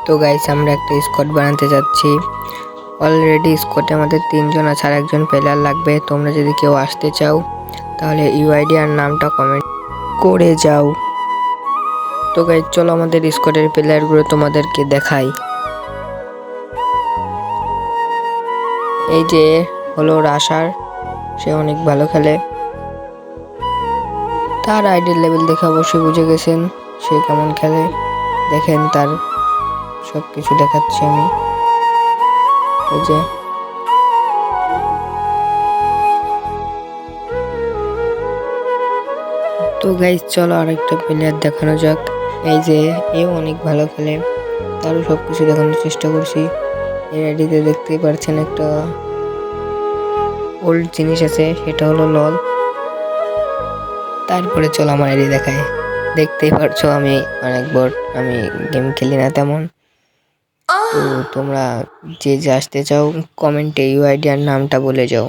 তো গাইস আমরা একটা স্কোয়াড বানাতে যাচ্ছি। অলরেডি স্কোয়াডে আমাদের 3 জন আছে, আর একজন প্লেয়ার লাগবে। তোমরা যদি কেউ আসতে চাও তাহলে ইউআইডি আর নামটা কমেন্ট করে যাও। তো গাইস চলো আমাদের স্কোয়াডের প্লেয়ারগুলো তোমাদেরকে দেখাই। এই যে হলো রাশার, সে অনেক ভালো খেলে। তার আইডির লেভেল দেখে অবশ্যই বুঝে গেছেন সে কেমন খেলে। দেখেন তার সব কিছু দেখাচ্ছি আমি। এই যে তো গাইস চলো আরেকটা প্লেয়ার দেখানো যাক। এই যে এও অনেক ভালো খেলে, তারও সব কিছু দেখানোর চেষ্টা করছি। এর আইডিতে দেখতেই পাচ্ছেন একটা ওল্ড জিনিস আছে, সেটা হলো লল। তারপরে চলো আমার আইডি দেখায়। দেখতেই পারছো আমি অনেক বট, আমি গেম খেলি না তেমন। তো তোমরা যে আসতে চাও কমেন্টে ইউআইডি আর নামটা বলে যাও।